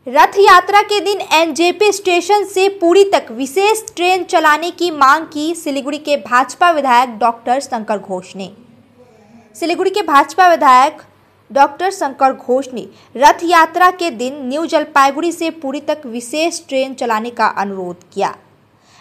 रथ यात्रा के दिन एनजेपी स्टेशन से पुरी तक विशेष ट्रेन चलाने की मांग की सिलीगुड़ी के भाजपा विधायक डॉक्टर शंकर घोष ने। सिलीगुड़ी के भाजपा विधायक डॉक्टर शंकर घोष ने रथ यात्रा के दिन न्यू जलपाईगुड़ी से पुरी तक विशेष ट्रेन चलाने का अनुरोध किया।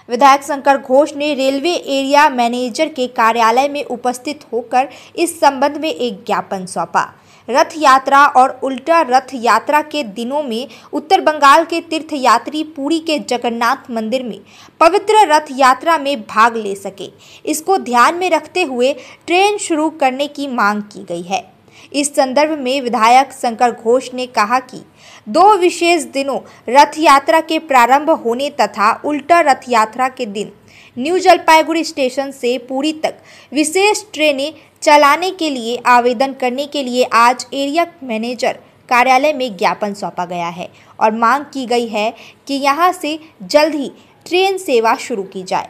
विधायक शंकर घोष ने रेलवे एरिया मैनेजर के कार्यालय में उपस्थित होकर इस संबंध में एक ज्ञापन सौंपा। रथ यात्रा और उल्टा रथ यात्रा के दिनों में उत्तर बंगाल के तीर्थयात्री पुरी के जगन्नाथ मंदिर में पवित्र रथ यात्रा में भाग ले सके, इसको ध्यान में रखते हुए ट्रेन शुरू करने की मांग की गई है। इस संदर्भ में विधायक शंकर घोष ने कहा कि 2 विशेष दिनों रथ यात्रा के प्रारंभ होने तथा उल्टा रथ यात्रा के दिन न्यू जलपाईगुड़ी स्टेशन से पुरी तक विशेष ट्रेनें चलाने के लिए आवेदन करने के लिए आज एरिया मैनेजर कार्यालय में ज्ञापन सौंपा गया है और मांग की गई है कि यहां से जल्द ही ट्रेन सेवा शुरू की जाए।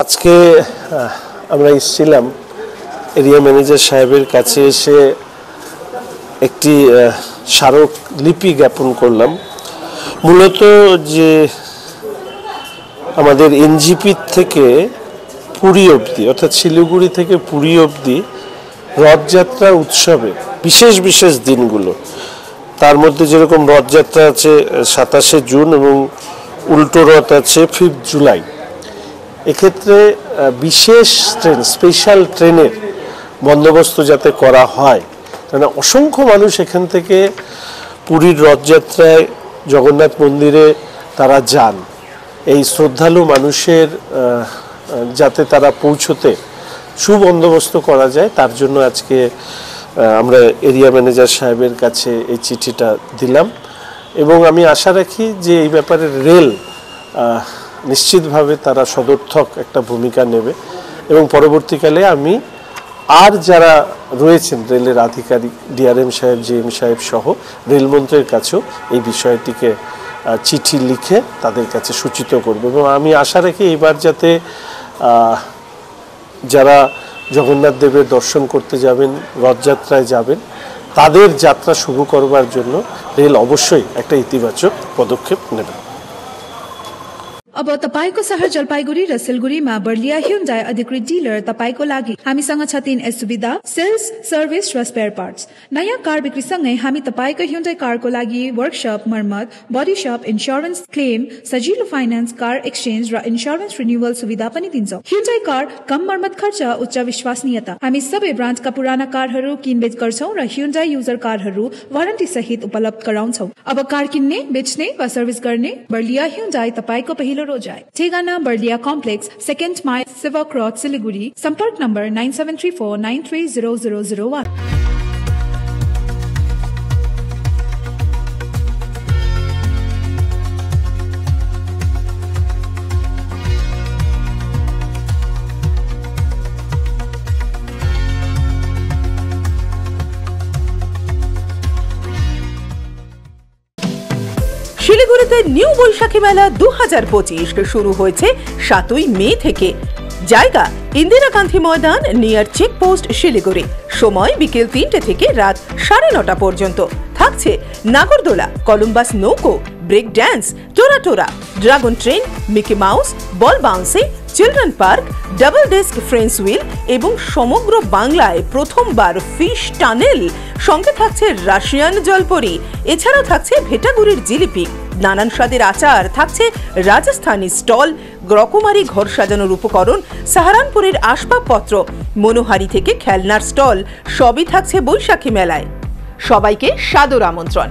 आज के আমরা এসেছিলাম এরিয়া ম্যানেজার সাহেবের কাছে এসে একটি স্মারকলিপি জ্ঞাপন করলাম। মূলত যে আমাদের এনজিপি থেকে পুরী অবধি অর্থাৎ শিলিগুড়ি থেকে পুরী অবধি রথযাত্রা উৎসবে বিশেষ বিশেষ দিনগুলো, তার মধ্যে যেরকম রথযাত্রা আছে 27শে জুন এবং উল্টো রথ আছে 5 জুলাই, এক্ষেত্রে বিশেষ ট্রেন স্পেশাল ট্রেনের বন্দোবস্ত যাতে করা হয়, কারণ অসংখ্য মানুষ এখান থেকে পুরীর রথযাত্রায় জগন্নাথ মন্দিরে তারা যান। এই শ্রদ্ধালু মানুষের যাতে তারা পৌঁছতে সুবন্দোবস্ত করা যায়, তার জন্য আজকে আমরা এরিয়া ম্যানেজার সাহেবের কাছে এই চিঠিটা দিলাম এবং আমি আশা রাখি যে এই ব্যাপারে রেল নিশ্চিতভাবে তারা সদর্থক একটা ভূমিকা নেবে এবং পরবর্তীকালে আমি আর যারা রয়েছেন রেলের আধিকারিক ডিআরএম সাহেব, জিএম সাহেব সহ রেলমন্ত্রীর কাছেও এই বিষয়টিকে চিঠি লিখে তাদের কাছে সূচিত করব এবং আমি আশা রাখি এবার যাতে যারা জগন্নাথ দেবের দর্শন করতে যাবেন, রথযাত্রায় যাবেন, তাদের যাত্রা শুভ করবার জন্য রেল অবশ্যই একটা ইতিবাচক পদক্ষেপ নেবে। अब तपाईको शहर जलपाईगुड़ी र सिलगुड़ीमा बर्लिया ह्युन्डाई अधिकृत डिलर तपाईको लागि हामीसँग छ 3 सुविधा, सेल्स, सर्भिस र स्पेयर पार्ट्स। नयाँ कार बिक्रीसँगै हामी तपाईको ह्युन्डाई कारको लागि वर्कशप, मर्मत, बडी शप, इन्स्योरेन्स क्लेम, सजिलो फाइनान्स, कार एक्सचेन्ज र इन्स्योरेन्स रिन्युअल सुविधा पनि दिन्छौं। ह्युन्डाई कार कम मर्मत खर्च, उच्च विश्वसनीयता। हामी सबै ब्रान्डका पुराना कारहरू किनबेच गर्छौं र ह्युन्डाई युजर कारहरू वारन्टी सहित उपलब्ध गराउँछौं। अब कार किन्ने, बेच्ने वा सर्भिस गर्ने बर्लिया ह्युन्डाई तपाईको पहिलो रोजाई। ठेगाना बर्लिया कॉम्प्लेक्स, 2nd माइल, सेवा क्रॉस, सिलीगुड़ी। संपर्क नंबर 9734930001। শিলিগুড়িতে নিউ বৈশাখী মেলা 2025 শুরু হয়েছে 7ই মে থেকে। জায়গা ইন্দিরা গান্ধী ময়দান, নিয়ার চেকপোস্ট, শিলিগুড়ি। সময় বিকেল 3টে থেকে রাত 9:30 পর্যন্ত। থাকছে নাগরদোলা, কলম্বাস নৌকো, ব্রেক ড্যান্স, টোরা, dragon train, Mickey Mouse, ball bouncing, children park, double desk Ferris wheel এবং সমগ্র বাংলায় প্রথমবার ফিশ টানেল। সঙ্গে থাকছে রাশিয়ান জলপরি। এছাড়াও থাকছে ভেটাগুড়ির জিলিপি, নানান স্বাদের আচার, থাকছে রাজস্থানী স্টল, রকমারি ঘর সাজানোর উপকরণ, সাহারানপুরের আসবাবপত্র, মনোহারি থেকে খেলনার স্টল, সবই থাকছে বৈশাখী মেলায়। সবাইকে সাদর আমন্ত্রণ।